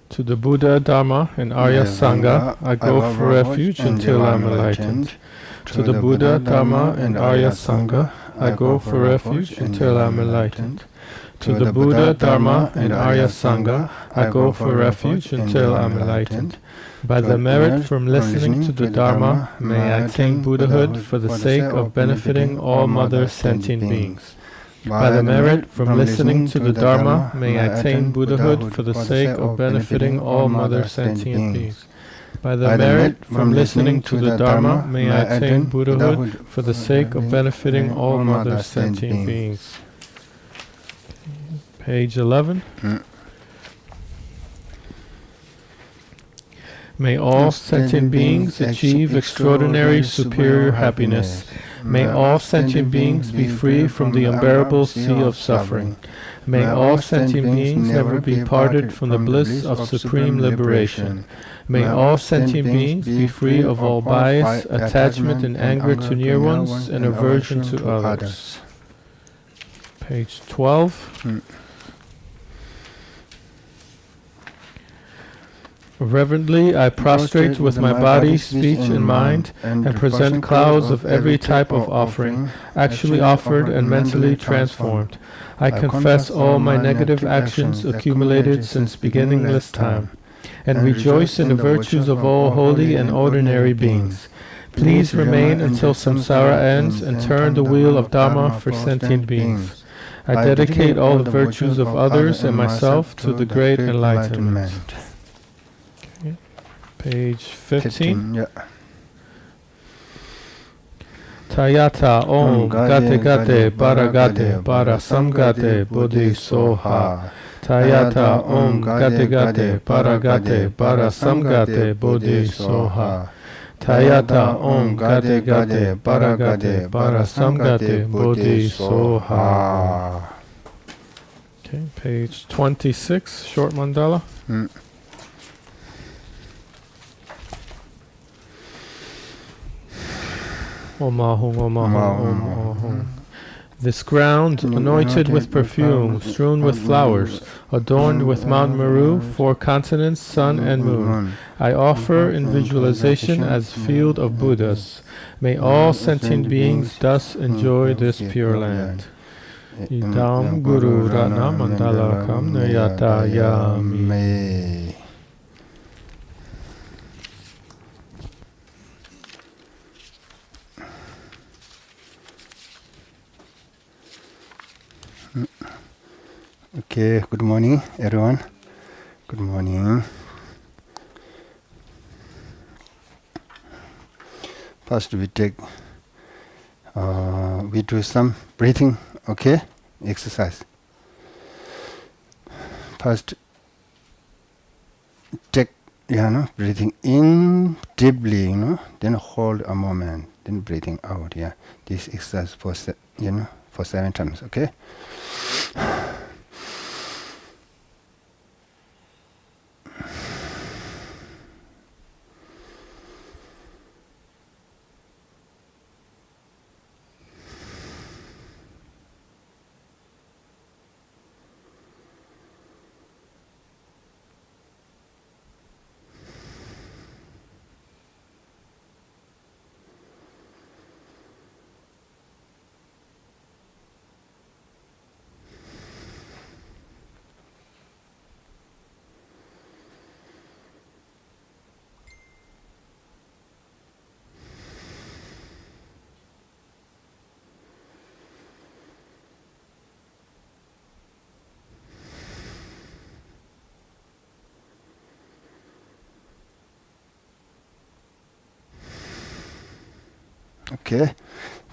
To the Buddha, Dharma, and Arya Sangha, I go for refuge until I am enlightened. To the Buddha, Dharma, and Arya Sangha, I go for refuge until I am enlightened. To the Buddha, Dharma, and Arya Sangha, I go for refuge until I am enlightened. By the merit from listening to the Dharma, may I attain Buddhahood for the sake of benefiting all mother sentient beings. By the merit from listening to the Dharma, may I attain Buddhahood for the sake of benefiting all mother sentient beings. By the merit from listening to the Dharma, may I attain Buddhahood for the sake of benefiting all mother sentient beings. Page 11. May all sentient beings achieve extraordinary superior happiness. May all sentient beings be free from the unbearable sea of suffering. May all sentient beings never be parted from the bliss of supreme liberation. May all sentient beings be free of all bias, attachment, and anger to near ones, and aversion to others. Page 12. Reverently, I prostrate with my body, speech, and mind, and present clouds of every type of offering, actually offered and mentally transformed. I confess all my negative actions accumulated since beginningless time, and rejoice in the virtues of all holy and ordinary beings. Please remain until samsara ends and turn the wheel of Dharma for sentient beings. I dedicate all the virtues of others and myself to the great enlightenment. Page 15. Tayata Om Gate Gate Paragate Parasamgate Bodhi Soha. Tayata Om Gate Gate Paragate Parasamgate Bodhi Soha. Tayata Om Gate Gate Paragate Parasamgate Bodhi Soha. Okay, page 26, short mandala. Om Ahum, Om Ahum, Om Ahum. This ground, anointed with perfume, strewn with flowers, adorned with Mount Meru, 4 continents, sun and moon, I offer in visualization as field of Buddhas. May all sentient beings thus enjoy this pure land. Idam Guru Rana Mandala Kam Nayata Yami. Okay, good morning, everyone. Good morning. First, we do some breathing, okay, exercise. First, take, breathing in deeply, then hold a moment, then breathing out. Yeah, this exercise for for 7 times, okay. Okay,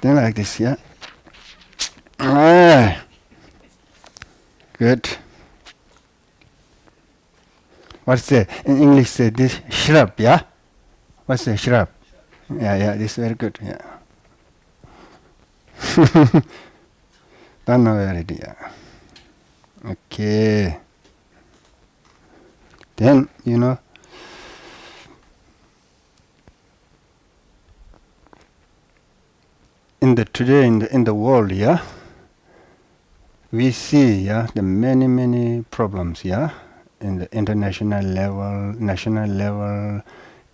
then like this, yeah. Alright. Good. What's that? In English, say this shrub, yeah? What's the shrub? Yeah, this is very good, yeah. Don't know already, yeah. Okay. Then, today in the world, yeah, we see, yeah, the many problems, yeah, in the international level, national level,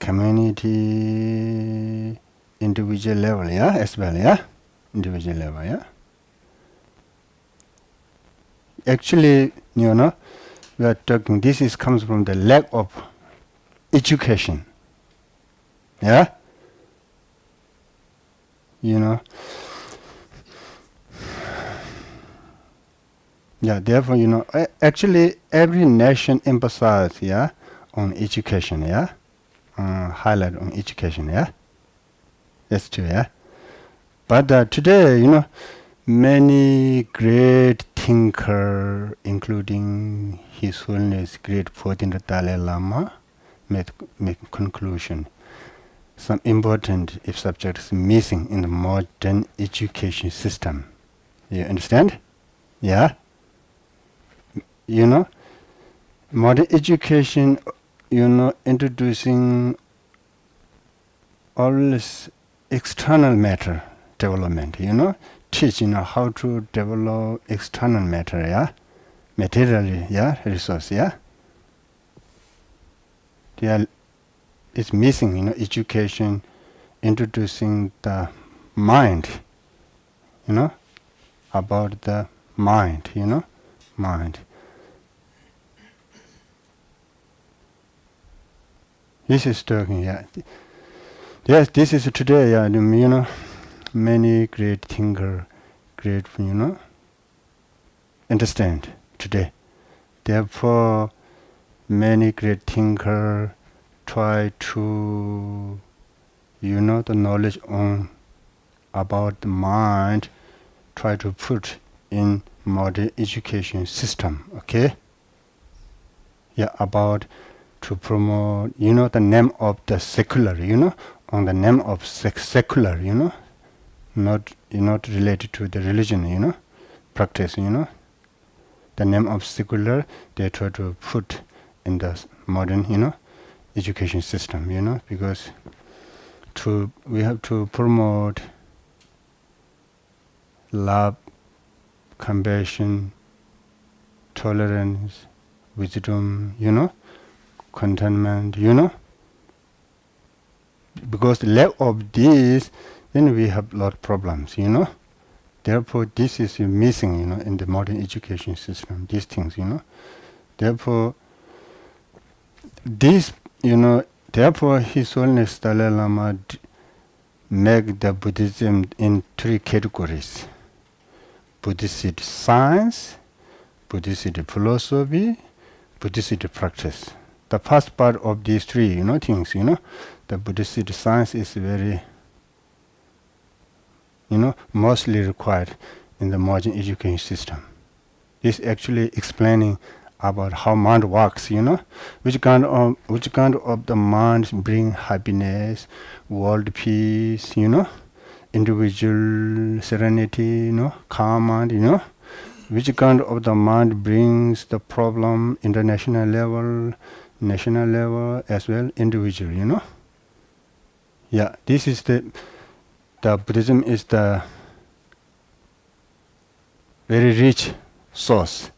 community, individual level, yeah, as well, yeah, individual level, yeah. Actually, we are talking. This comes from the lack of education, yeah. Yeah. Therefore, actually, every nation emphasizes, yeah, on education, yeah, highlight on education, yeah. That's true, yeah. But today, many great thinker, including His Holiness Great 14th Dalai Lama, make conclusion. Some important subjects missing in the modern education system. You understand? Yeah. Modern education, introducing all this external matter development, teaching how to develop external matter, yeah, materially, yeah, resource, yeah. It's missing, education, introducing the mind, about the mind, mind. This is talking, yeah. Yes, this is today, yeah, many great thinker, great, understand today. Therefore, many great thinker try to, the knowledge on about the mind, try to put in modern education system, okay? Yeah, about to promote, the name of the secular, on the name of secular, not related to the religion, practice, the name of secular, they try to put in the modern, education system, because we have to promote love, compassion, tolerance, wisdom, contentment, because lack of this, then we have a lot of problems, Therefore, this is missing, in the modern education system, these things, Therefore, this, therefore, His Holiness Dalai Lama make the Buddhism in 3 categories. Buddhist science, Buddhist philosophy, Buddhist practice. The first part of these 3, things, the Buddhist science is very, mostly required in the modern education system. This actually explaining about how mind works, which kind of the mind bring happiness, world peace, individual serenity, calm mind, which kind of the mind brings the problem international level, national level, as well individual, Yeah, this is the Buddhism is the very rich source,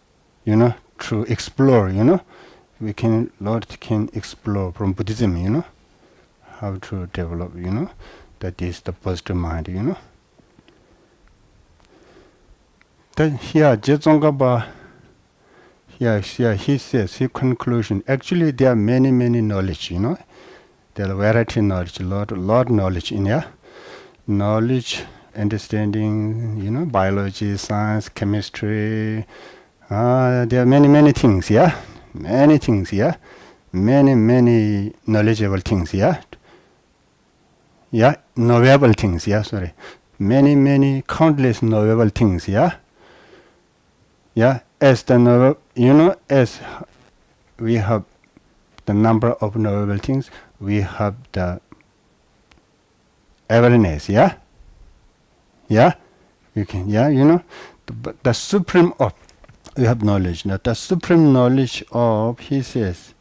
to explore, Lord can explore from Buddhism, how to develop, that is the positive mind, Then here, Jetsongaba, here he says, his conclusion, actually there are many knowledge, there are variety knowledge, lot knowledge in here. Knowledge, understanding, biology, science, chemistry, there are many things, yeah? Many things, yeah? Many knowledgeable things, yeah? knowable things, many countless knowable things, as the knowable, as we have the number of knowable things, we have the awareness, you can, the supreme of, we have knowledge. Now the supreme knowledge of, he says,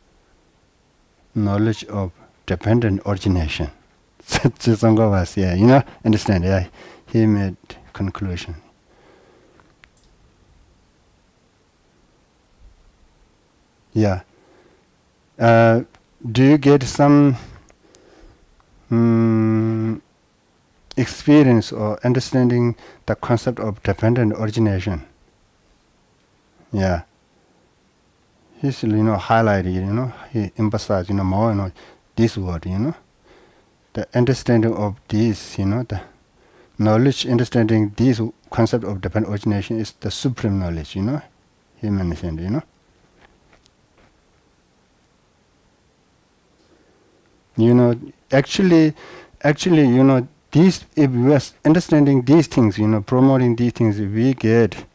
knowledge of dependent origination. Understand, he made conclusion. Do you get some experience or understanding the concept of dependent origination? He's highlighted, he emphasized more this word, the understanding of this, the knowledge understanding this concept of dependent origination is the supreme knowledge, he mentioned, actually, these, if we are understanding these things, promoting these things, we get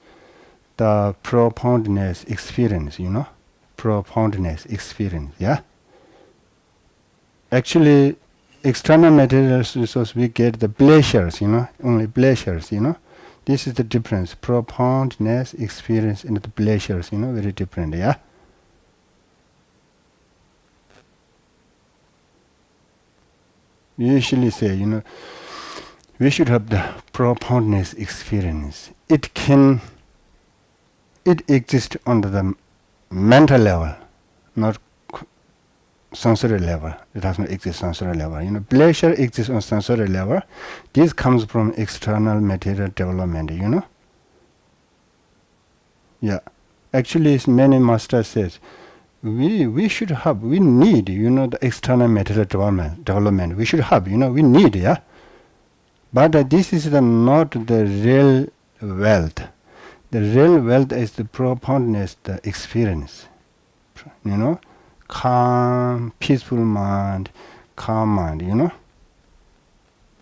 the profoundness experience, profoundness experience, Actually, external material resource, we get the pleasures, only pleasures, This is the difference, profoundness experience and the pleasures, very different, We usually say, we should have the profoundness experience. It exists on the mental level, not sensory level. It does not exist sensory level. Pleasure exists on sensory level. This comes from external material development, Actually, many masters says, we need, the external material development. We should have, we need, But this is not the real wealth. The real wealth is the profoundness, the experience. Calm, peaceful mind, calm mind,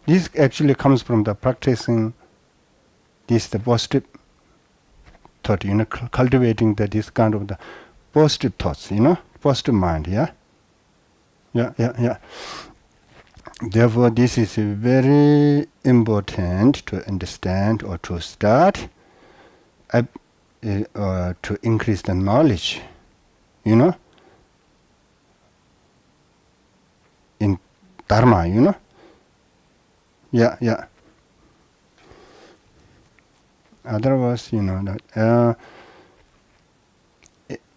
This actually comes from the practicing the positive thought, cultivating this kind of the positive thoughts, positive mind, Therefore, this is very important to understand or to start, to increase the knowledge, in Dharma, Otherwise,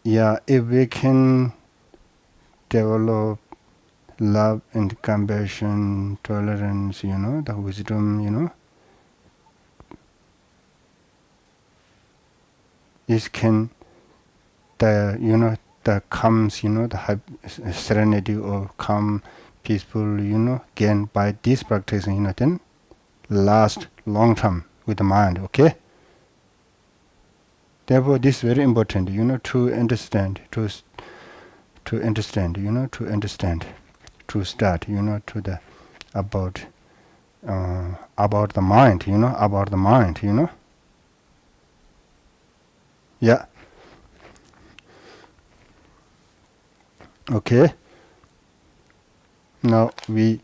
if we can develop love and compassion, tolerance, the wisdom, this can, the comes, the serenity of calm, peaceful, gain by this practice, then last long term with the mind, okay? Therefore, this is very important, to understand, to understand, to start, to the about the mind, about the mind, Okay. Now we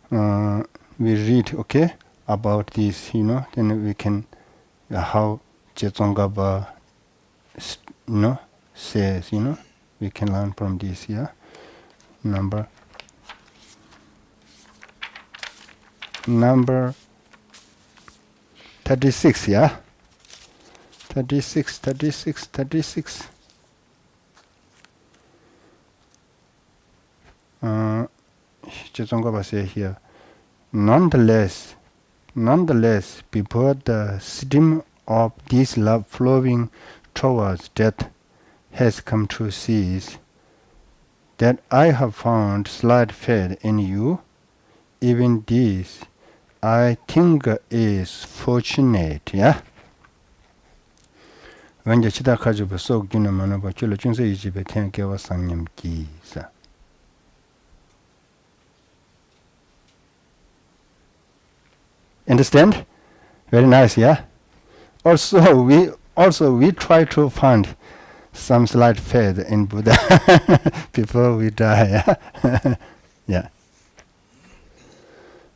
read, okay, about this, then we can how Jetsongaba, says, we can learn from this, Number 36, 36. Jetsongaba say here, nonetheless, before the stream of this love flowing towards death has come to cease, that I have found slight faith in you, even this I think is fortunate, When you chita kajuba sok juna manaba chula chunsa ijibe tenke wa sangyam ki sa. Understand? Very nice, yeah? Also, we try to find some slight faith in Buddha before we die, yeah? Yeah.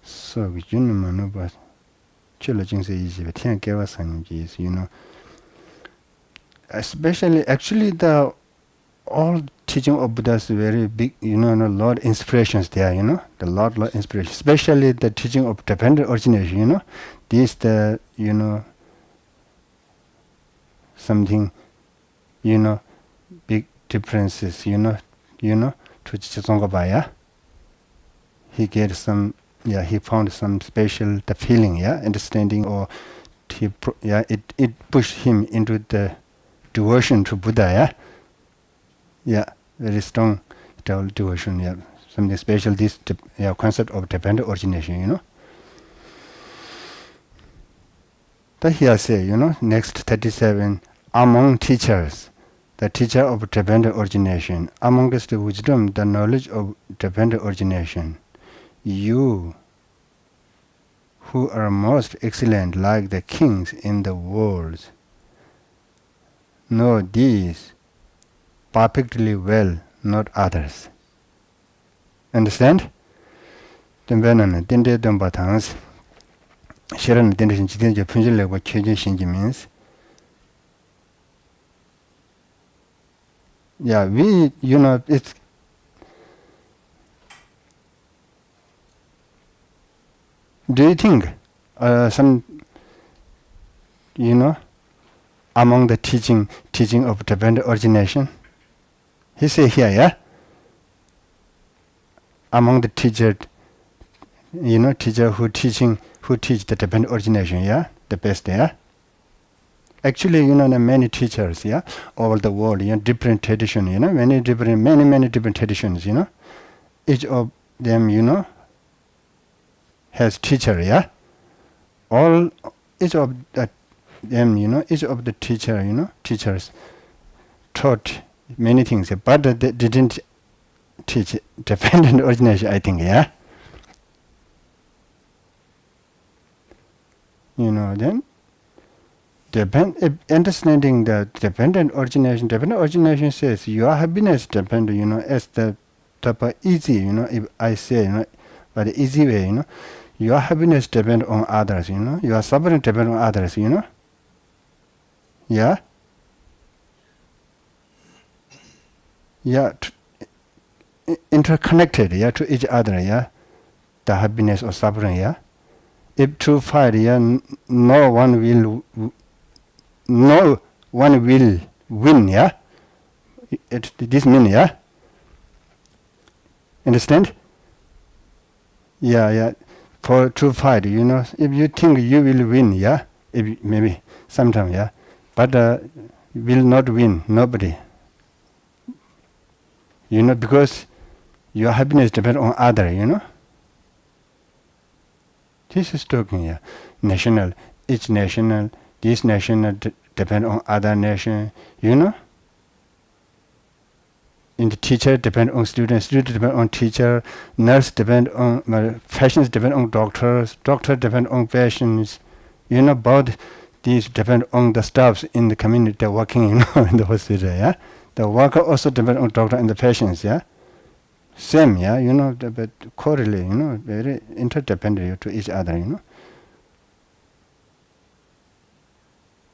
So, we especially, actually, the all teaching of Buddha is very big, Lord inspirations there, the Lord inspiration, especially the teaching of dependent origination, this the, something, big differences, to Tsongkhapa, he get some, he found some special the feeling, understanding, or it pushed him into the devotion to Buddha, very strong devotion, something special. This concept of dependent origination, That here say, next 37, among teachers, the teacher of dependent origination, amongst the wisdom, the knowledge of dependent origination, you who are most excellent like the kings in the world, know these perfectly well, not others. Understand? Then dinde domba tangs shiran dinde shin jidin je punjil le ko kyojin shinji means we it's do you think some among the teaching of dependent origination, he say here, among the teacher, teacher who teach the dependent origination, the best, Actually, there are many teachers, over the world, different tradition, many different traditions, Each of them, has teacher, each of them, each of the teachers taught many things, but they didn't teach dependent origination, I think, Then understanding the dependent origination says your happiness depends, as the type of easy, if I say, by the easy way, your happiness depends on others, your suffering depends on others, interconnected, to each other, the happiness or suffering, If to fight, no one will win, This means, Understand? For to fight, if you think you will win, if maybe sometime, but will not win, nobody. Because your happiness depends on other, This is talking, national, each national, this national depend on other nation, In the teacher depend on students depend on teacher, nurse depend on patients depend on doctors depend on patients, both these depend on the staffs in the community working, in the hospital, The worker also depend on doctor and the patients, Same, but correlate, very interdependent to each other,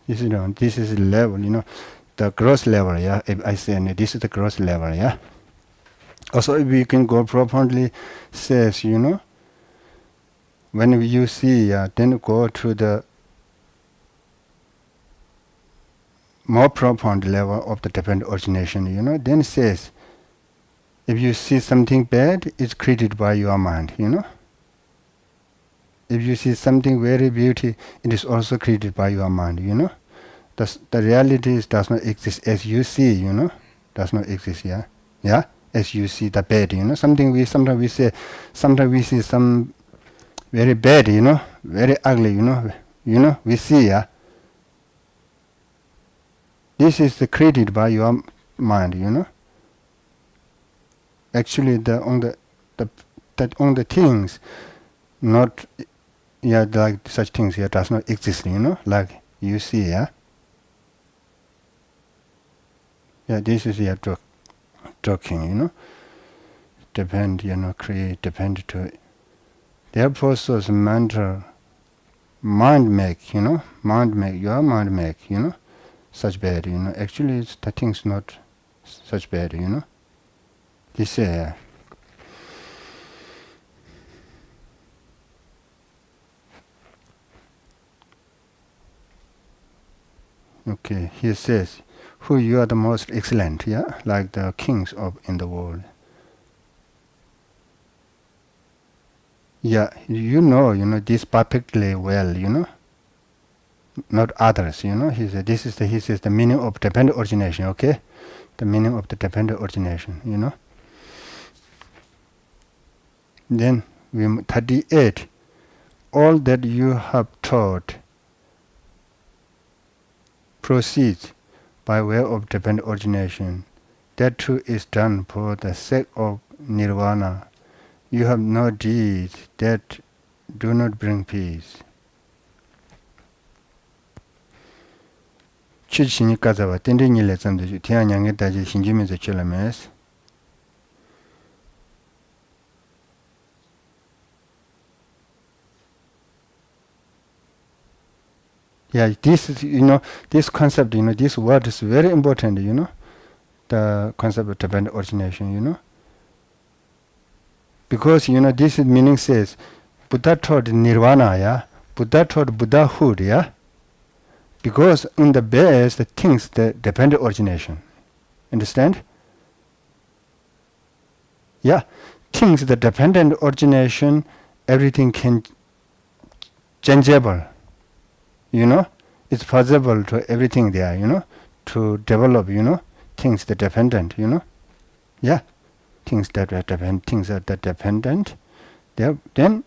This is level, the gross level, if I say this is the gross level, Also, if we can go profoundly, says, when you see, then go to the more profound level of the dependent origination, then says, if you see something bad, it's created by your mind, If you see something very beautiful, it is also created by your mind, The reality does not exist as you see, does not exist, as you see the bad, something sometimes we see some very bad, very ugly, we see, This is created by your mind, Actually, on the things, not yeah, like such things here does not exist, like you see, yeah. Yeah, this is here talking, depend, create, depend to. Therefore, so it's mental, mind make, mind make, your mind make, such bad, Actually, the thing's not such bad, This, okay, he says, who you are the most excellent, yeah, like the kings of in the world. Yeah, you know this perfectly well, not others, He said he says the meaning of dependent origination, okay? The meaning of the dependent origination, Then 38. All that you have taught proceeds by way of dependent origination. That too is done for the sake of nirvana. You have no deeds that do not bring peace. 치치니까자와 땡땡이래 잠도 태양양에 다지 신주면서 칠라메스. Yeah, this is, this concept, this word is very important, the concept of dependent origination, Because, this meaning says, Buddha taught nirvana, yeah? Buddha taught Buddhahood, yeah? Because in the base, the things, the dependent origination. Understand? Yeah, things, the dependent origination, everything can changeable. It's possible to everything there, to develop, things that dependent, Yeah, things that are dependent, things that are dependent. Then, then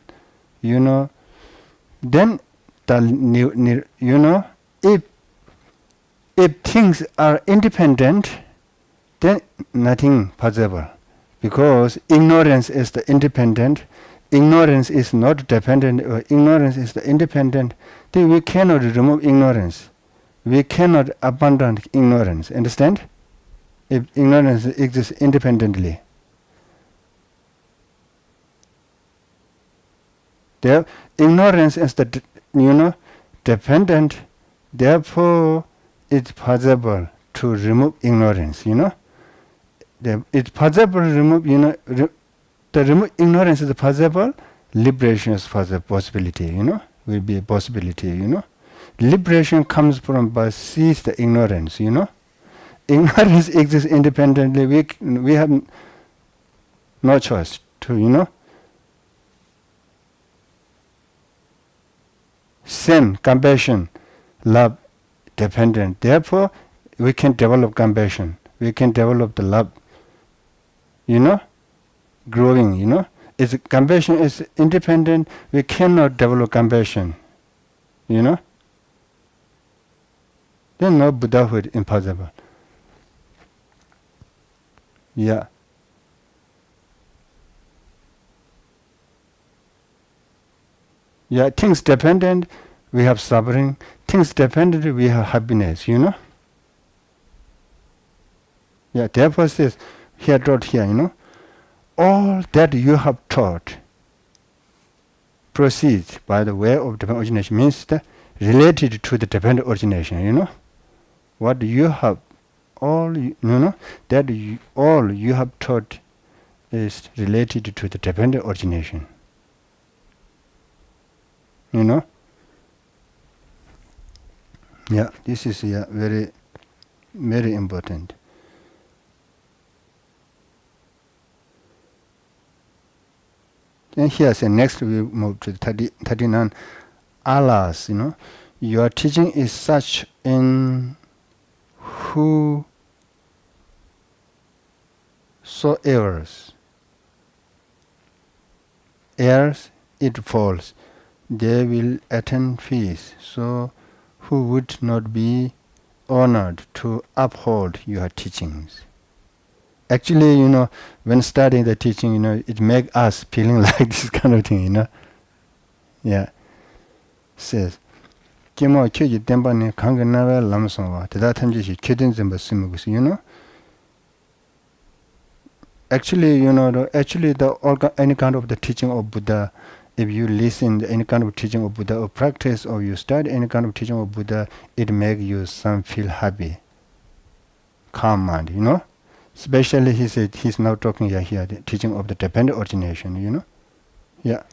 the if things are independent, then nothing possible, because ignorance is the independent. Ignorance is not dependent, or ignorance is the independent. Then we cannot remove ignorance. We cannot abandon ignorance. Understand? If ignorance exists independently. There, ignorance is the dependent. Therefore, it's possible to remove ignorance. It's possible to remove. The remove ignorance is possible. Liberation is possibility. Will be a possibility. Liberation comes from by cease the ignorance. Ignorance exists independently. We have no choice to sin, compassion, love, dependent. Therefore, we can develop compassion. We can develop the love. Growing. If compassion is independent, we cannot develop compassion. Then no Buddhahood impossible. Yeah. Yeah, things dependent, we have suffering. Things dependent, we have happiness, Yeah, therefore says, here taught here, all that you have taught proceeds by the way of dependent origination, means related to the dependent origination, What you have, all you have taught is related to the dependent origination. Yeah, this is very, very important. Then here, next we move to 39. Alas, your teaching is such in whosoever errs it falls, they will attain peace. So who would not be honored to uphold your teachings? Actually, when studying the teaching, it makes us feeling like this kind of thing, Yeah. says, Kimo Chuji Dembani Kanganawa Lamsonwa, the Datamji Chidin Zimbasimus, Actually, any kind of the teaching of Buddha, if you listen to any kind of teaching of Buddha or practice or you study any kind of teaching of Buddha, it makes you some feel happy, calm mind, Especially he said he's now talking here the teaching of the dependent origination, Yeah.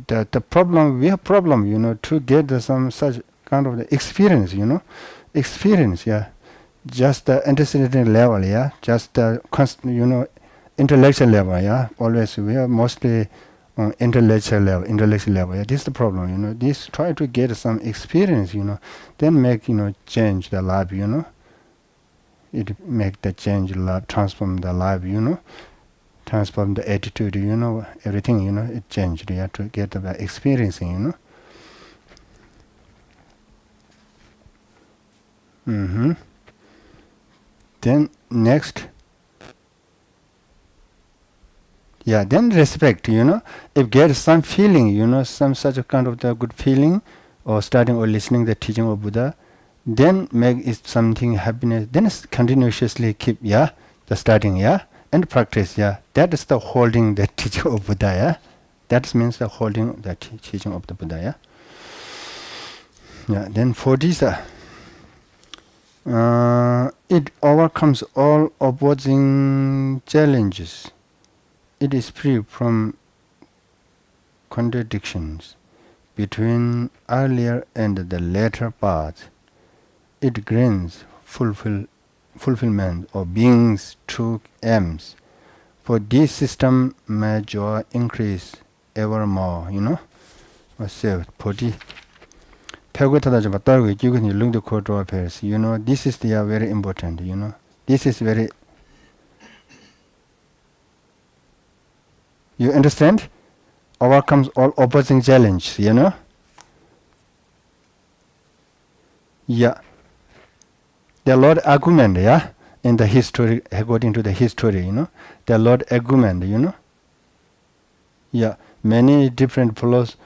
The problem, we have problem, to get some such kind of the experience, experience, yeah. Just the antecedent level, yeah. Just the intellectual level, yeah. Always we are mostly on intellectual level, yeah. This is the problem, This try to get some experience, then make, change the life, It make the change life, transform the life, transform the attitude, everything, it changed. You have to get the experiencing, Then next, then respect, if get some feeling, some such a kind of the good feeling, or starting or listening the teaching of Buddha, then make it something happiness, then continuously keep, the starting, and practice, that is the holding the teaching of Buddha, that means the holding the teaching of the Buddha, then for this, it overcomes all opposing challenges. It is free from contradictions between earlier and the later paths. It grants fulfillment of being's true aims. For this system may joy increase evermore, So for this, this is very important, This is very. You understand? Overcomes all opposing challenges, Yeah. The Lord argument, in the history, according to the history, the Lord argument, Yeah. Many different flows,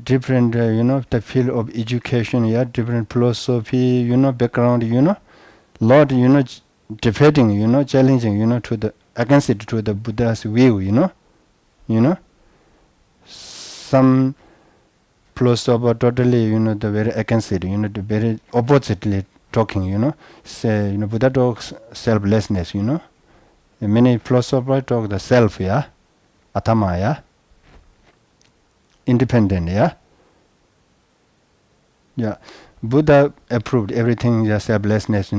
different, the field of education, different philosophy, background, Lord, defeating, challenging, to the against it to the Buddha's view, Some philosopher totally, the very against it, the very oppositely talking, say, Buddha talks selflessness, Many philosophers talk the self, atama, independent, Buddha approved everything, selflessness,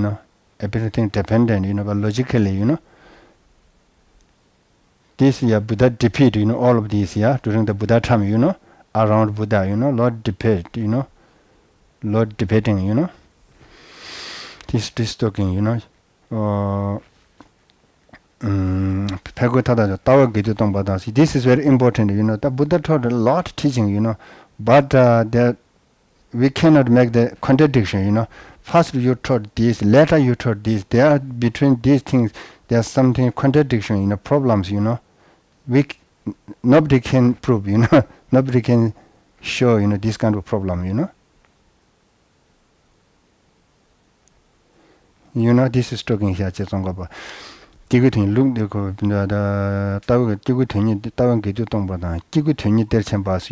everything dependent, but logically, This Buddha defeat, all of these, during the Buddha time, around Buddha, Lord defeat, Lord defeating, This talking, This is very important, The Buddha taught a lot teaching, but that we cannot make the contradiction, First you taught this, later you taught this. There are between these things, there's something contradiction, problems, Nobody can prove, Nobody can show, this kind of problem, This is talking here, Chesongaba. Tigutin look the Tigutin, Tawan Gitutong, Tigutin del Chambas,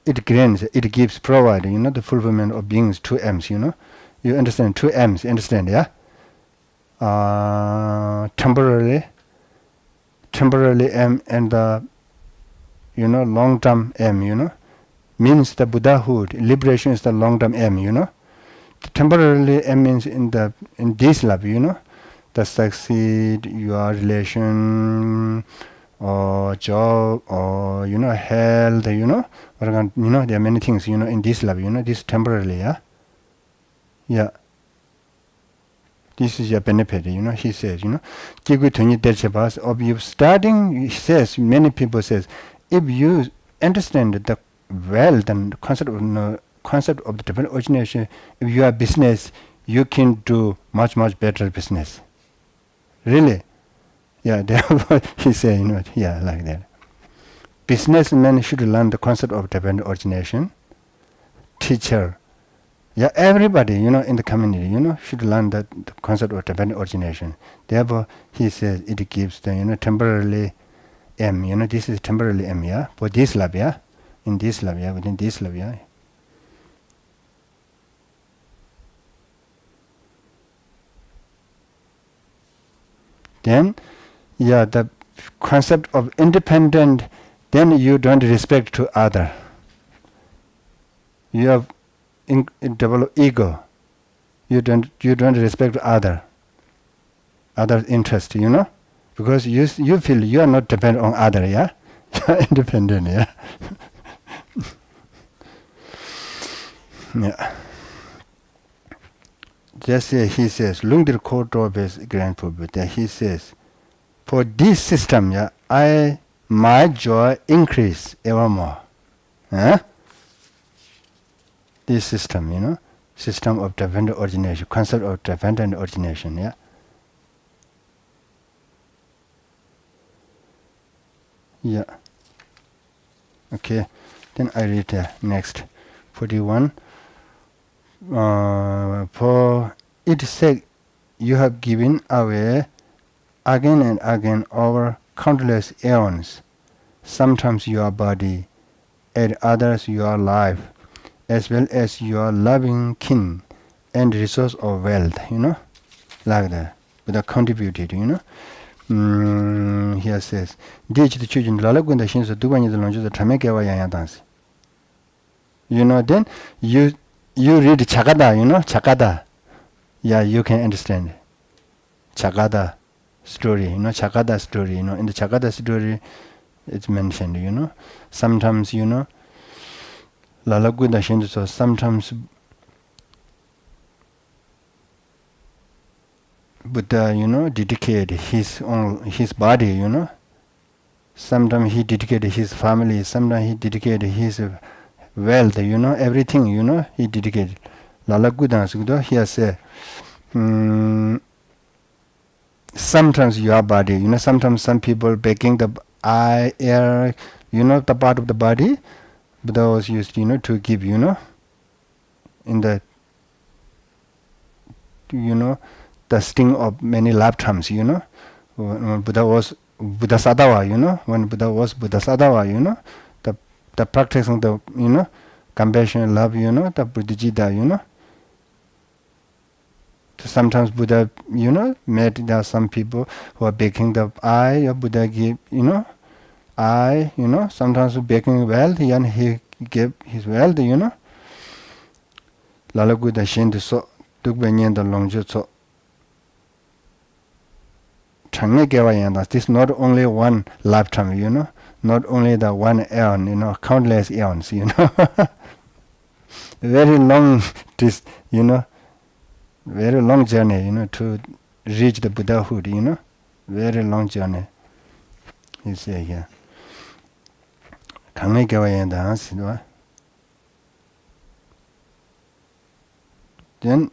it grants, it gives, provide, the fulfillment of beings, 2 M's, You understand, 2 M's, understand, temporarily M and the long-term M, means the Buddhahood. Liberation is the long-term M, Temporarily M means in this life, the succeed, your relation, or job, or health, there are many things, in this life, this temporarily, This is your benefit, he says, of you starting, he says, many people says, if you understand the wealth and concept of the different origination, if you are business, you can do much, much better business. Really. Yeah, therefore he said, yeah, like that. Businessmen should learn the concept of dependent origination. Teacher, yeah, everybody, in the community, should learn the concept of dependent origination. Therefore, he says it gives the, temporarily M, this is temporarily M, yeah, for this lab, yeah, in this lab, yeah, within this lab, yeah. Then, yeah, the concept of independent, then you don't respect to other. You have develop ego. You don't respect other interest, because you feel you are not dependent on other, yeah. You are independent, yeah. Yeah. Just he says, Lungdir Koto-based grandpa, he says, for this system, yeah, my joy increase evermore. This system, system of dependent origination, concept of dependent origination, yeah. Yeah. Okay. Then I read next. 41. For its sake, you have given away again and again over countless aeons, sometimes your body, at others your life, as well as your loving kin and resource of wealth, like that. But I contributed, Here says, then you read Chagada, Chagada. Yeah, you can understand. Chagada story, Chagada story, in the Chagada story it's mentioned, sometimes, Lalagunda Shinzo, sometimes Buddha, dedicated his body, Sometimes he dedicated his family, sometimes he dedicated his wealth, everything, he dedicated. Lalagudan, he has said, sometimes your body, sometimes some people baking the eye, air, the part of the body, Buddha was used, to give, in the, the sting of many lifetimes, When Buddha was Buddha Sadawa, when Buddha was Buddha Sadawa, the practice of the, compassion, love, the Buddhijita, sometimes Buddha, met there some people who are baking the eye, Buddha give, eye, sometimes baking wealth, and he gave his wealth, Lalaguda Shindu so, Dugbanyan the Longjutsu. This is not only one lifetime, not only the one eon, countless eons, very long, very long journey, to reach the Buddhahood, very long journey. You say here. Then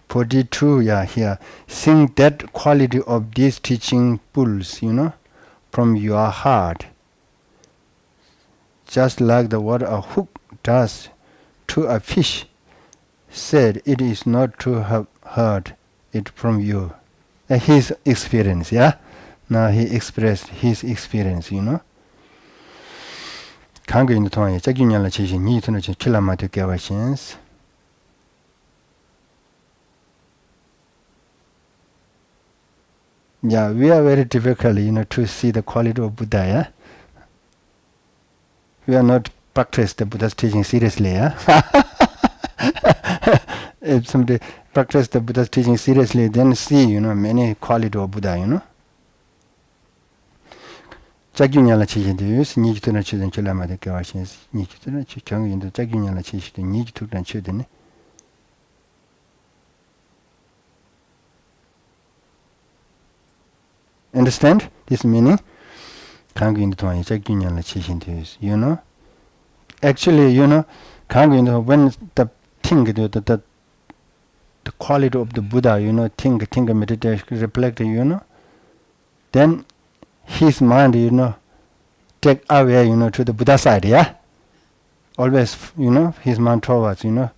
42, here. Sing that quality of this teaching pulls, from your heart. Just like the water a hook does to a fish, said it is not to have heard it from you. His experience, Now he expressed his experience, 강그 인도 통해 자기냐라 지신 이 돈을 킬라마트 깨와신스. Yeah, we are very difficult, to see the quality of Buddha, We are not practice the Buddha's teaching seriously, If somebody practice the Buddha's teaching seriously, then see, many quality of Buddha, 자기냐라 치신데요. 니기도나 치든 줄라마데 깨와신스. 니기도나 치 경인도 자기냐라 치시든 니기도나 치드네. Understand this meaning? 강구인도 동안에 자기냐라 치신데요. Actually, 강구인도 when the thing, the quality of the Buddha, think meditation, reflect, then his mind, take away, to the Buddha side, yeah? Always, his mind towards, to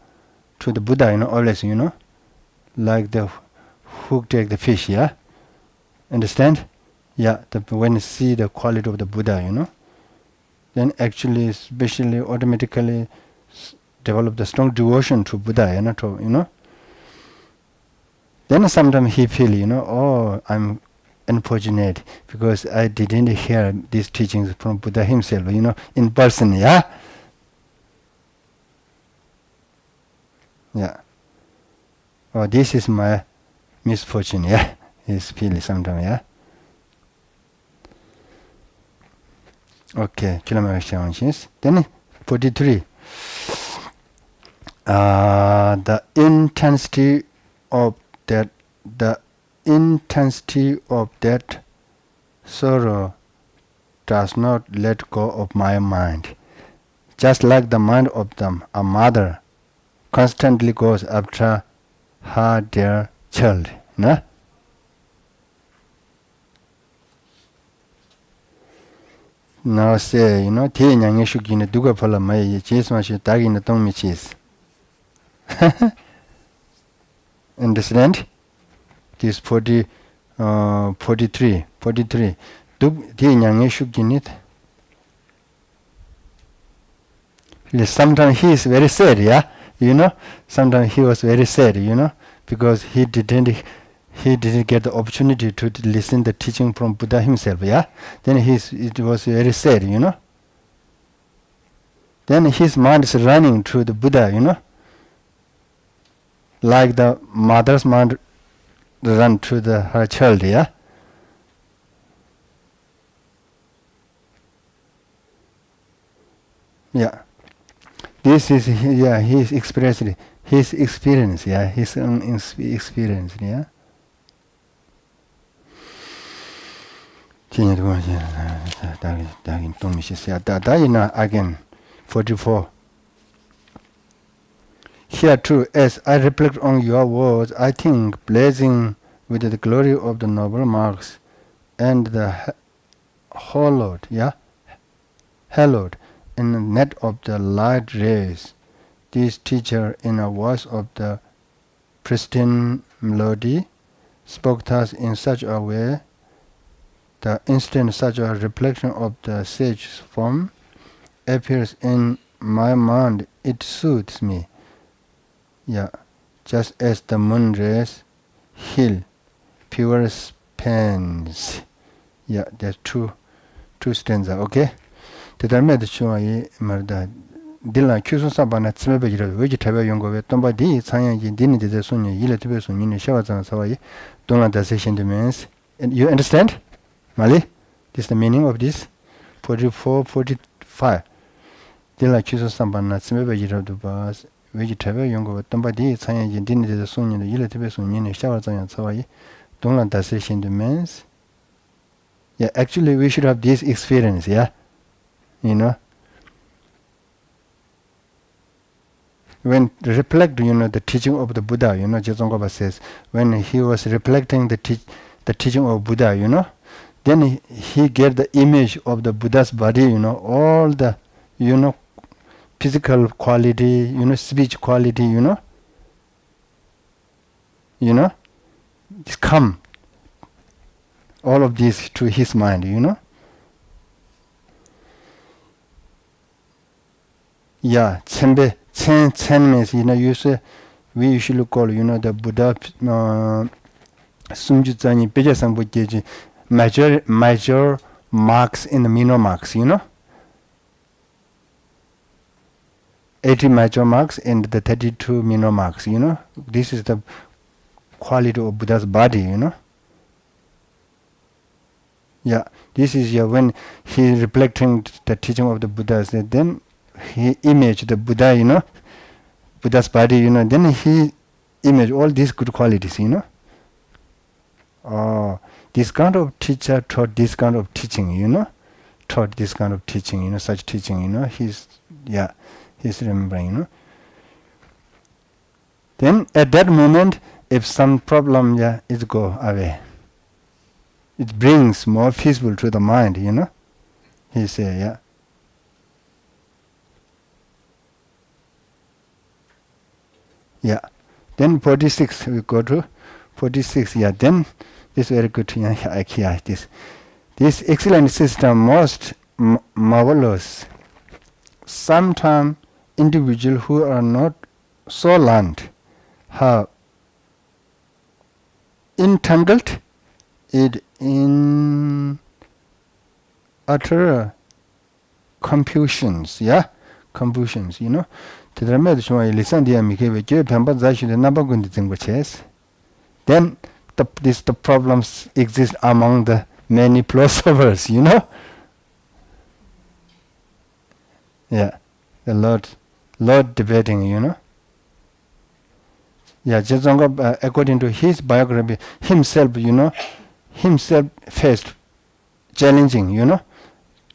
the Buddha, always, like the hook take the fish, yeah? Understand? Yeah, when you see the quality of the Buddha, then actually, especially automatically develop the strong devotion to Buddha, Then sometimes he feel, oh, I'm unfortunate because I didn't hear these teachings from Buddha himself, in person, yeah? Yeah. Oh, this is my misfortune, yeah? He's feeling sometimes, yeah? Okay, kilometers. Then 43. The intensity of that sorrow does not let go of my mind. Just like the mind of a mother constantly goes after her dear child. No? Now say, Ti nyang shukine duga pala mai chis ma shi tagi na tong mi chis. Understand? This 43. Dug ti nyang shukine. Sometimes he is very sad, yeah? Sometimes he was very sad, because he didn't get the opportunity to listen the teaching from Buddha himself, yeah? Then it was very sad, Then his mind is running to the Buddha, like the mother's mind run to her child, yeah? Yeah. This is, he's expressed his experience, yeah? His own experience, yeah? Again, 44. Here too, as I reflect on your words, I think, blazing with the glory of the noble marks and the hallowed in the net of the light rays, this teacher, in a voice of the pristine melody, spoke thus in such a way. The instant such a reflection of the sage's form appears in my mind, it soothes me. Yeah, just as the moon rays heal pure pains. Yeah, there's two stanza. Okay. 대달매도 중앙에 말다 딜라 큐소 사바나 츠메베지라 외지 타베 연구에 tomba di 상양지 니니 데데 손이 일에 되베 손이 샤와장 사와이 동안다 session demands. And you understand? Mali? This is the meaning of this 44, 45. 딜라 큐소 사바나 츠메베지라 두바스 외지 타베 연구에 tomba di 상양지 니니 데데 손이 일에 되베 손이 샤와장 사와이 동안다 session demands. Yeah, actually we should have this experience, yeah? When reflect, the teaching of the Buddha, Jetsongkhapa says, when he was reflecting the teaching of Buddha, then he get the image of the Buddha's body, all the, physical quality, speech quality, it's come, all of this to his mind, Yeah, Chen means, we usually call, the Buddha, Sumjitsani, Pejasambujeji, major marks in the minor marks, 80 major marks and the 32 minor marks, This is the quality of Buddha's body, Yeah, this is when he reflecting the teaching of the Buddha, then he imaged the Buddha, Buddha's body, then he imaged all these good qualities, this kind of teacher taught this kind of teaching, such teaching, he's remembering, Then at that moment, if some problem, it go away. it brings more peaceful to the mind, he say, yeah. Yeah. Then 46, we go to 46, yeah. Then this very good, yeah, this excellent system, most marvelous. Sometimes individuals who are not so learned have entangled it in utter confusions, yeah, confusions, then the problems exist among the many philosophers, yeah, the Lord debating, yeah, Jezongab, according to his biography, himself, himself faced challenging,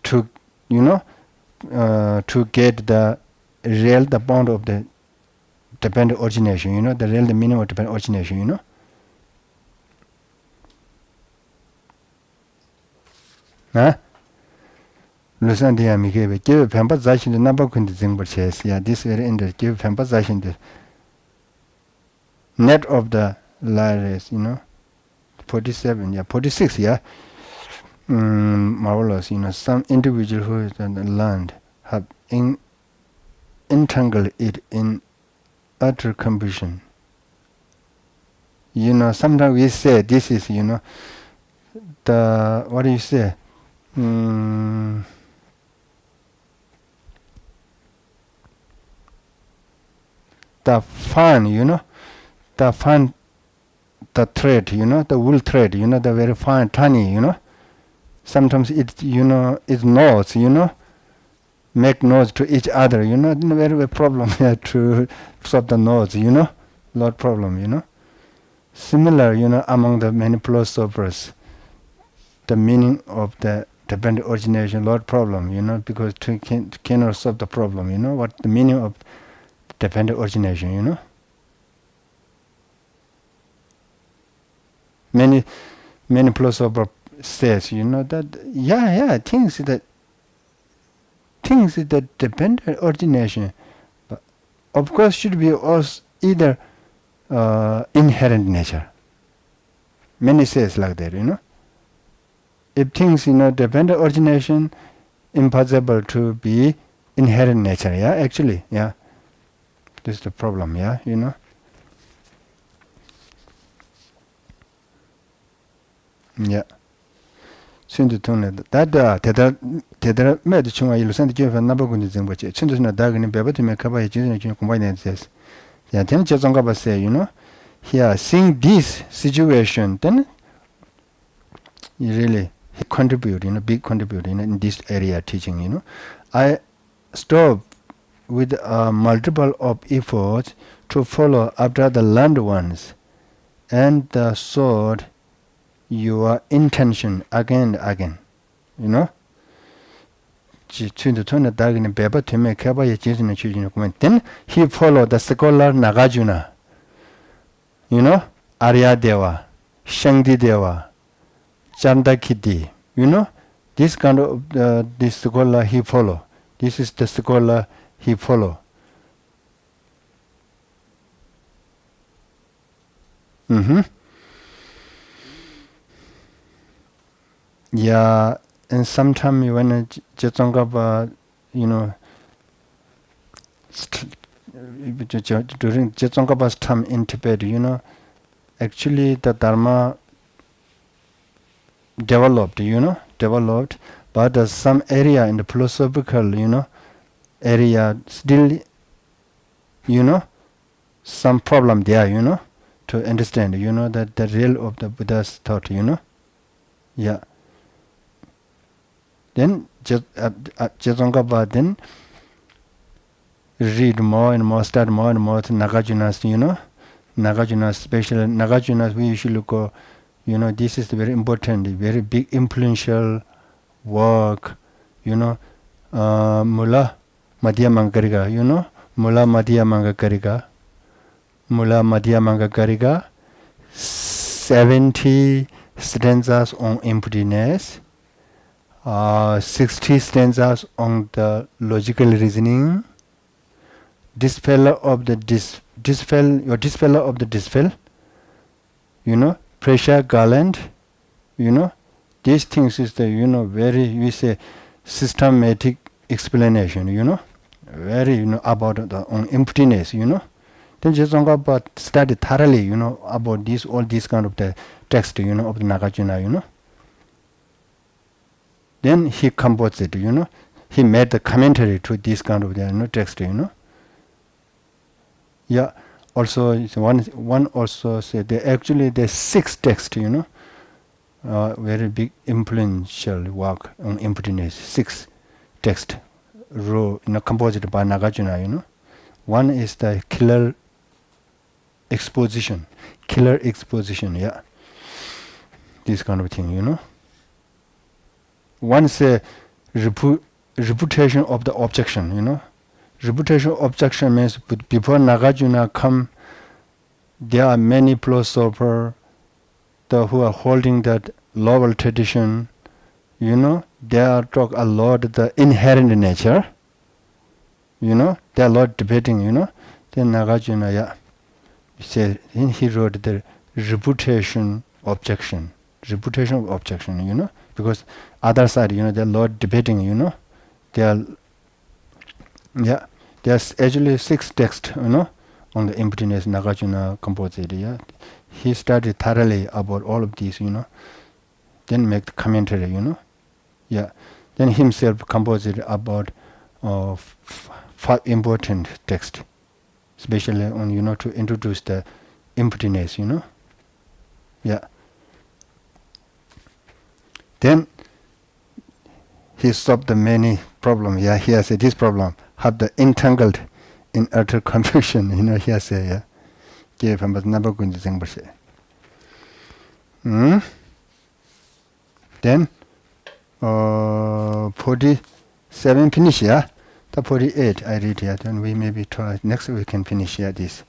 to get the bound of the dependent origination, the meaning of dependent origination, Lusan dia mi gave give emphasizing the number says, yeah, this very end give emphasizing the net of the layers, 47, yeah, 46, yeah. Marvelous, some individual who is on the land have entangled it in utter confusion. Sometimes we say this is, the, what do you say? The fun, the thread, the wool thread, the very fine, tiny, sometimes it, it knots, make knots to each other, very problem here to solve the knots, lot problem, Similar, among the many philosophers, the meaning of the dependent origination, lot problem, because cannot solve the problem, what the meaning of dependent origination, Many philosophers says, that, things that dependent origination, but of course should be also either inherent nature. Many says like that, If things, dependent origination, impossible to be inherent nature, yeah, actually, yeah. This is the problem, yeah, Yeah. Sindu tone that tedra med chunga ilu sand jefa nabagundi zingbache. Sindu na dagani bebati me kaba yajin jin combine says. Yeah, then chezonga ba say, here seeing this situation, then you really contribute, big contribute in this area teaching, I stop with multiple of efforts to follow after the learned ones and the sword your intention again and again, Then he followed the scholar Nagarjuna, Arya Deva, Shangdi Deva, Chandakiti, this kind of this scholar he follow. This is the scholar he follow. Yeah, and sometimes when Jetsongaba, during Jetsongaba's time in Tibet, actually the Dharma developed, but some area in the philosophical, area still, some problem there, to understand, that the real of the Buddha's thought, Yeah. Then Jetsongaba then read more and more, start more and more to Nagarjuna's, Nagarjuna's special. Nagarjuna's we usually go, this is very important, very big influential work, Mula Madhya Mangariga, Mula Madhya Mangariga, 70 stanzas on emptiness, 60 stanzas on the logical reasoning, dispeller of the dispeller of the dispel, pressure garland, these things is the very, we say, systematic explanation, very, about the on emptiness, then just about study thoroughly, about this, all this kind of the text, of the Nagarjuna, Then he composed it, he made the commentary to this kind of the text, Yeah, also one also said they actually the 6 text, very big influential work on emptiness. 6 text composed by Nagarjuna, One is the killer exposition, yeah. This kind of thing, One is a reputation of the objection, Reputation of objection means before Nagarjuna come, there are many philosophers who are holding that lower tradition, they are talk a lot the inherent nature, they are a lot debating, Then Nagarjuna, yeah, he wrote the reputation objection, because other side, they are a lot debating, they are, yeah, there's actually 6 texts, on the emptiness Nagarjuna composed, yeah. He studied thoroughly about all of these, then make the commentary, yeah. Then himself composed about 5 important texts, especially on, to introduce the emptiness, yeah. Then he solved the many problems, yeah. He has this problem, have the entangled in utter confusion, he has yeah. Then 47 finish, yeah. The 48 I read here, then we maybe try next we can finish here this.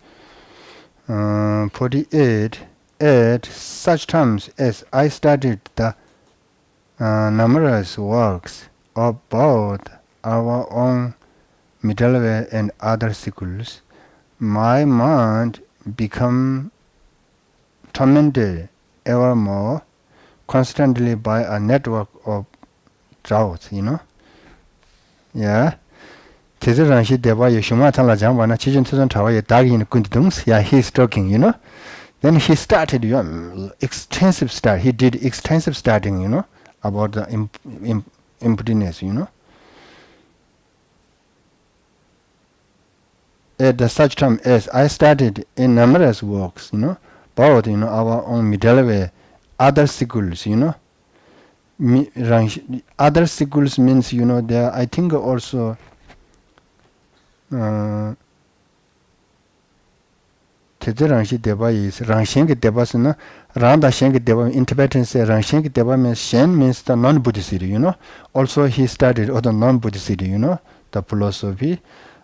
48 at such times as I studied the numerous works of both our own middle way and other schools, my mind become tormented ever more constantly by a network of droughts, Yeah. Yeah, he's talking, Then he started extensive study. He did extensive studying, about the emptiness, At the such time as I studied in numerous works, both our own middle way, other schools, other schools means there I think also Rangshi Deva is Rangshengi Devasana, Randa Shengi Deva interpretation say Rangshengi Deva means Shen means the non-Buddhist, Also he studied other non-Buddhist, the philosophy.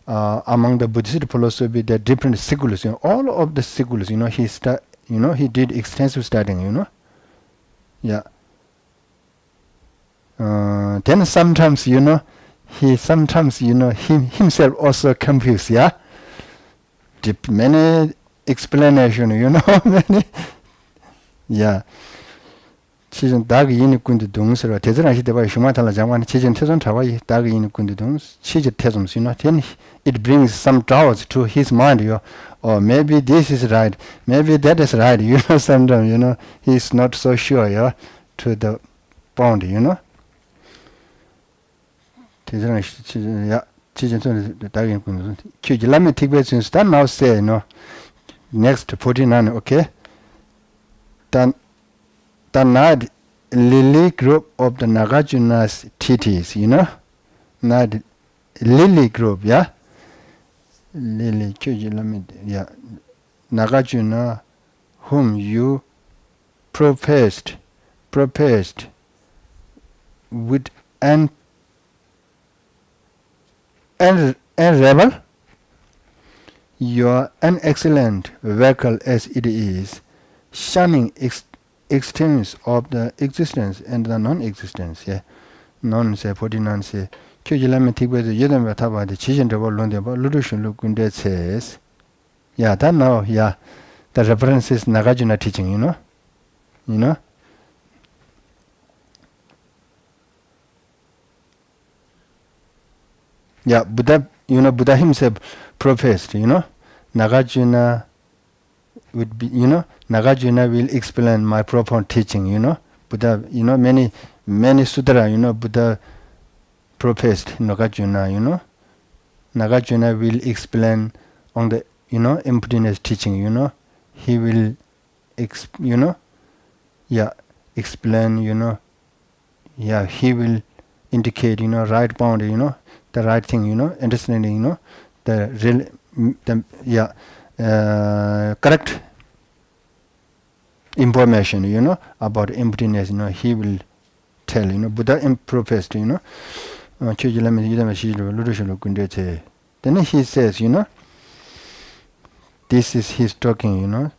Among the Buddhist philosophy, there are different schools, all of the schools, he did extensive studying, Yeah. Then sometimes, he sometimes, himself also confused, yeah. Many explanation, many, yeah. 치전 다기 인군도 동서로 대전하시 대바 슈마탈라 장관 치전 태전 타와이 다기 인군도 동 치제 태좀 then it brings some doubts to his mind, or maybe this is right, maybe that is right, sometimes, he's not so sure, yeah, to the point, 대전하시 치전 야 치전 다기 인군도 큐지 라메 틱베슨 stand now say, next 49, okay. Then the Nad Lily group of the Nagarjuna's Titis, Nad Lily group, yeah? Lily, yeah. Nagarjuna, whom you professed with an rebel, you are an excellent vehicle as it is, shining extremes of the existence and the non-existence. Yeah, non say 49 say. Kyojilamatic with the Yedam Taba, the Chishan de Volonde, but Ludushin Lukunde says, yeah, that now, yeah, the reference is Nagarjuna teaching, you know. Yeah, Buddha, Buddha himself professed, Nagarjuna would be, Nagarjuna will explain my profound teaching, Buddha, many sutra, Buddha professed Nagarjuna, Nagarjuna will explain on the, emptiness teaching, he will, explain, he will indicate, right bound, the right thing, understanding, the real, correct information, about emptiness, he will tell, Buddha professed, then he says, this is his talking,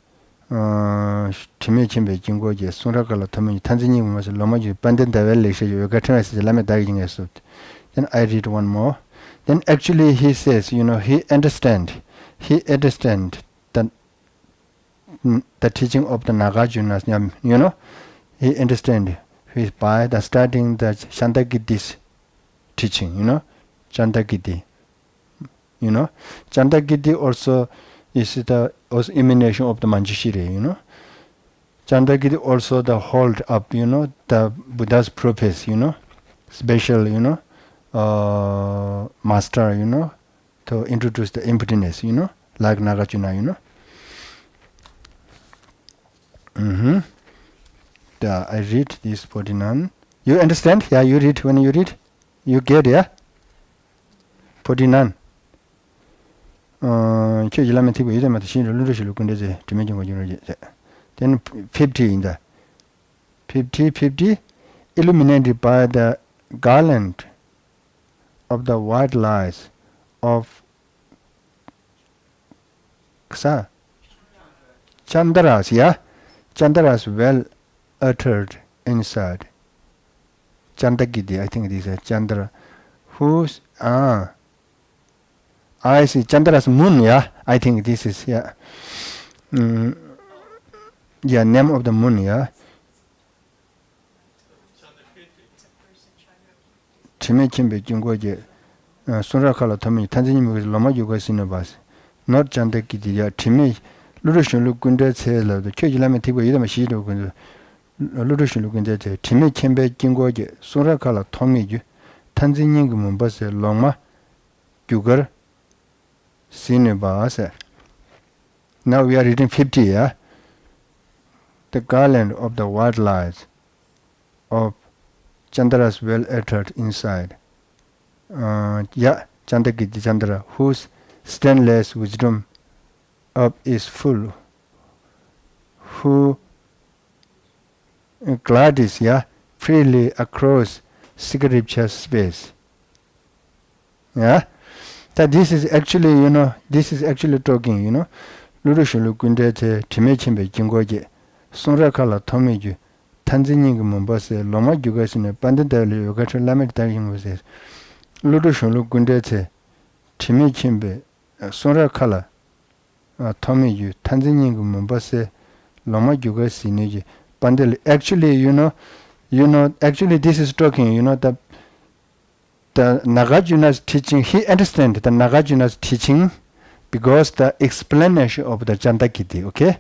Timechimbe Jingoje, Surakala Tommy, Tanzania was a Lomaji, Bandit Davelle, you got to Lame dying. Then I read one more. Then actually he says, he understand that the teaching of the Nagarjuna, he understand by the starting the Chandagiti's teaching, Chandagiti. Chandagiti also is the emanation of the Manjushri, Chandagiri also the hold up, the Buddha's purpose, special, master, to introduce the emptiness, like Nagarjuna, I read this 49. You understand? Yeah, you read when you read. You get, yeah? 49. Then 50 in the 50 illuminated by the garland of the white lights of Chandras, Chandras well uttered inside. Chandagidi, I think this is Chandra. Whose I see Chandra's moon, I think this is, name of the moon, Chimechimbe Jungoje, Surakala Tomi, Tanzania with Loma Yuga Sinabas, not Chandakiti, Timmy, Ludushin Lukunda Sailor, the Churchilamati with Yamashido, Ludushin Lukunda, Timmy Chimbe Jingoje, Surakala Tomi, Tanzania Mumbasa, Loma, Yugar. Sinabas. Now we are reading 50, The garland of the white lights of Chandra's well uttered inside. Chandagiti Chandra, whose stainless wisdom of is full, who glides, freely across scripture space. That this is actually, talking, Ludushu Lukundete, Timechimbe Jingoje, Sunrakala Tomiju, Tanzania Mombasa, Loma Jugas in a Bandadali, you got a lamed dying with this. Ludushu Lukundete, Timechimbe, Sunrakala, Tomiju, Tanzania Mombasa, Loma Jugas in Niji, Bandali. Actually, actually this is talking, the Nagarjuna's teaching, he understands the Nagarjuna's teaching because the explanation of the Chandakiti, okay?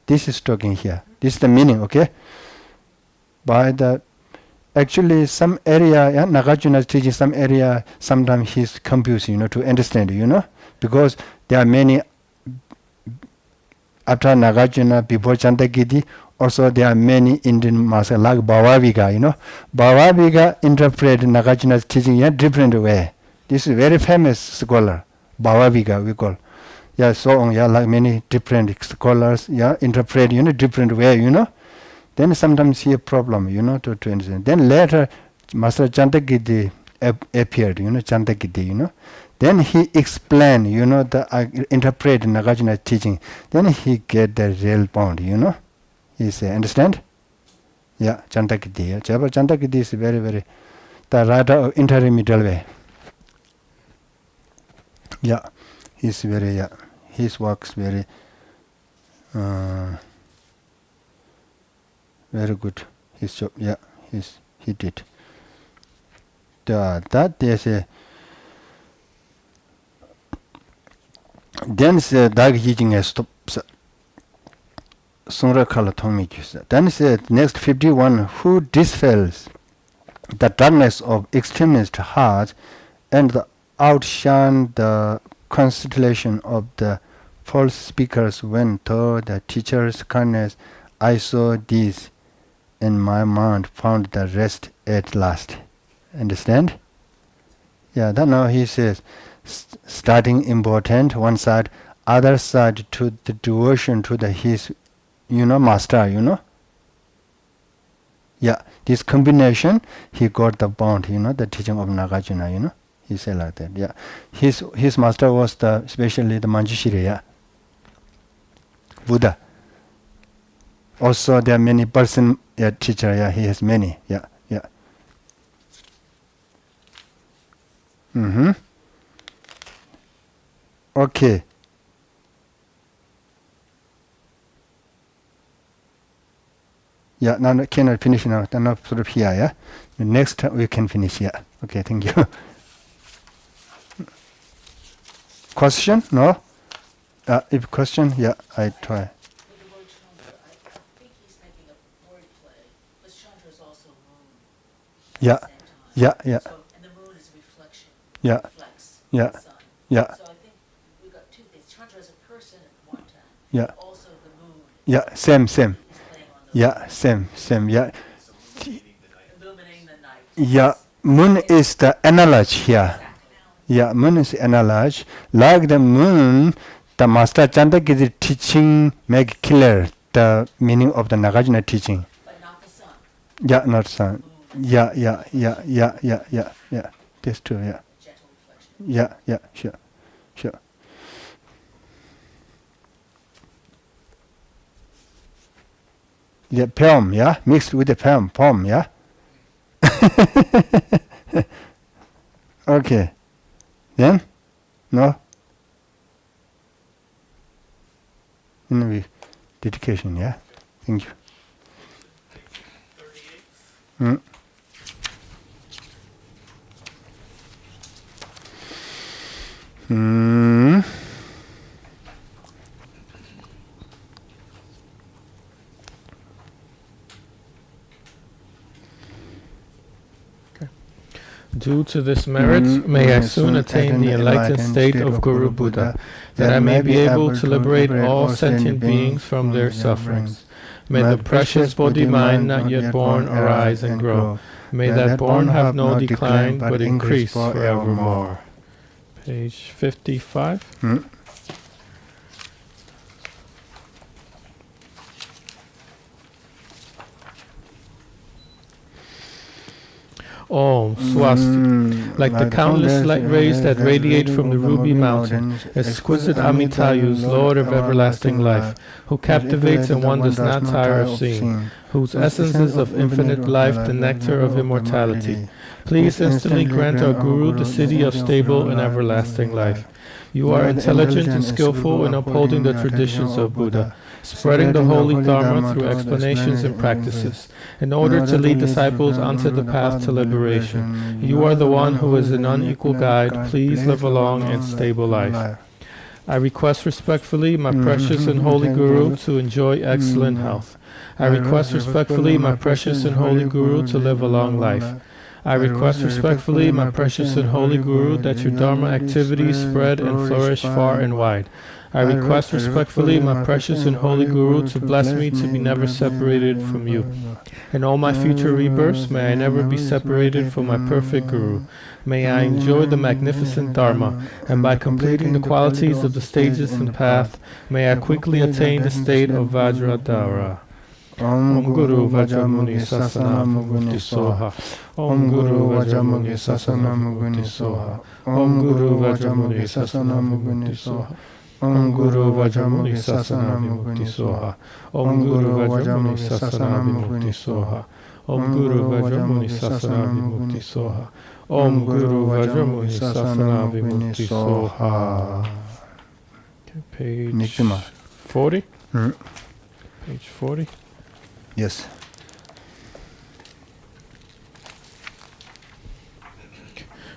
This is talking here. This is the meaning, okay? By the, actually some area, Nagarjuna's teaching, some area, sometimes he's confused, to understand, because there are many, after Nagarjuna, before Chandakiti, also there are many Indian masters like Bhavaviga, Bhavaviga interpret Nagarjuna's teaching in a different way. This is very famous scholar, Bhavaviga we call. So on, like many different scholars, interpret in a different way, Then sometimes see a problem, to understand. Then later, Master Chandagiti appeared, Chandagiti, Then he explained, the interpret Nagarjuna's teaching. Then he get the real point, He say, understand? Yeah, Chantakiti. Yeah, Chapa Chantakiti is very, very the writer of intermediate way. Yeah, he's very his works very very good. His job, yeah, he did. That there's a then the dark heating stops. Sunra Kala Tomi Kyusa. Then said next 51 who dispels the darkness of extremist hearts and outshine the constellation of the false speakers when toward the teacher's kindness I saw this and my mind found the rest at last. Understand? Yeah, then now he says starting important one side, other side to the devotion to the his master, Yeah, this combination, he got the bond, the teaching of Nagarjuna, he said like that, yeah. His master was especially the Manjushri, yeah. Buddha. Also, there are many person, teacher, yeah, he has many, yeah. Okay. Yeah, now cannot finish now. Now sort of here, yeah. Next we can finish, yeah. Okay, thank you. Question? No? If question, yeah, I try. With the word Chandra, I think he's making a word play, but Chandra is also moon. Yeah, At the same time. yeah. So, and the moon is a reflection. Yeah. Reflects Yeah. the sun. Yeah. So I think we've got two things. Chandra is a person at one time. Yeah. But also the moon. Yeah, same. He's playing on the Yeah, moon. same, yeah. Illuminating the night. Yeah, moon is the analogy here. Exactly. Yeah, moon is analogy. Like the moon, the master Chandakiri teaching make clear the meaning of the Nagarjuna teaching. But not the sun. Yeah, not sun. Moon. Yeah. That's true, yeah. Gentle reflection. Yeah, sure. Yeah, poem, yeah, mixed with the poem, yeah. Okay. Then? No? Anyway, dedication, yeah. Thank you. 38. Due to this merit, may I soon attain the enlightened state of Guru Buddha, that I may be able to liberate all sentient beings from their sufferings. May the precious Bodhi-mind not yet born arise and grow. May that born have no decline, but increase forevermore. Page 55. Om Swasti, like the countless light rays that radiate from the ruby mountain, exquisite Amitayus, Lord of everlasting life, who captivates and one does not tire of seeing, whose essence is of infinite life, the nectar of immortality. Please instantly grant our Guru the city of stable and everlasting life. You are intelligent and skillful in upholding the traditions of Buddha, spreading the holy Dharma through explanations and practices, in order to lead disciples onto the path to liberation. You are the one who is an unequal guide. Please live a long and stable life. I request respectfully my precious and holy Guru to enjoy excellent health. I request respectfully my precious and holy Guru to live a long life. I request respectfully my precious and holy Guru that your Dharma activities spread and flourish far and wide. I request respectfully my precious and holy Guru to bless me to be never separated from you. In all my future rebirths, may I never be separated from my perfect Guru. May I enjoy the magnificent Dharma, and by completing the qualities of the stages and path, may I quickly attain the state of Vajradhara. Om Guru Vajramuni Sasana Muguni Soha. Om Guru Vajramuni Sasana Muguni Soha. Om Guru Vajramuni Sasana Muguni Soha. Om Guru Vajramuni Sasana Vimukti Soha. Om Guru Vajramuni Sasana Vimukti Soha. Om Guru Vajramuni Sasana Vimukti Soha. Om Guru Vajramuni Sasana Vimukti Soha. Okay, page 40. Page 40. Yes.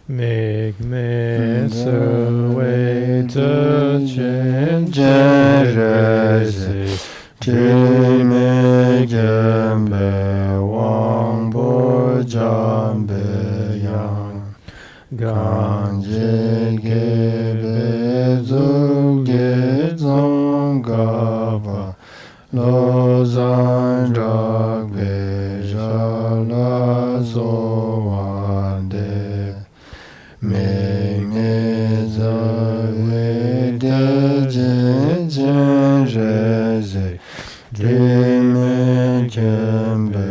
Meg me serwe te chen jereze me gembe wang bo jambe yang ganje gebe zuge zongaba lo zan drag be jala zoande me za we de jen jeze dream jembe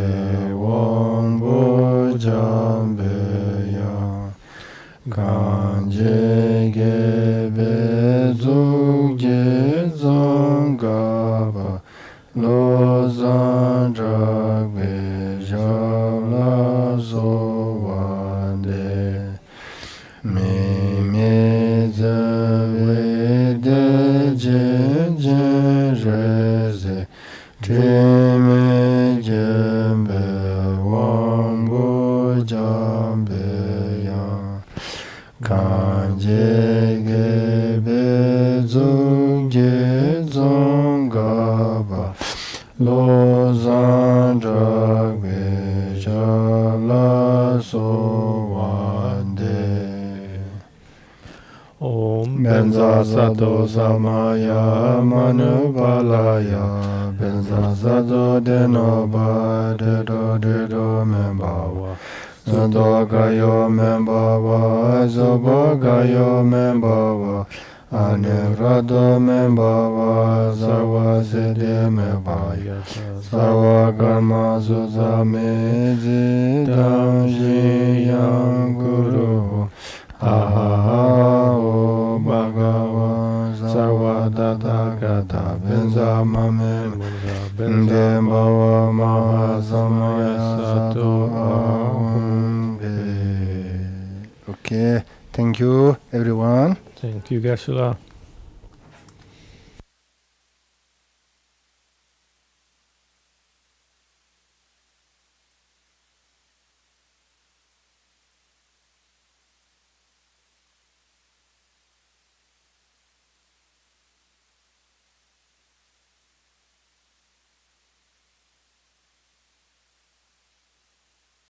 wong bo jambe ya ganje gebe zugje zongaba lo zan drag be jala zoande me za we de jen jeze dream jembe wang bo jambe ya kanje gebe zugje zongaba lo zan drag be jala soande. Om Benza Sato Samaya Manubalaya Benza Sato Denoba Dedo Dedo Membawa Zodo Gayo Membawa Zobo Gayo Membawa Anevrado Membawa Zawa Sede Membaya Zawa Karma Zuzame Zidanji Yang Guru Ahao Bhagava Sarvadata Gata Benza Mame Dembawa Mahasamaya Sato Ahumbe. Okay, thank you everyone. Thank you, Geshe.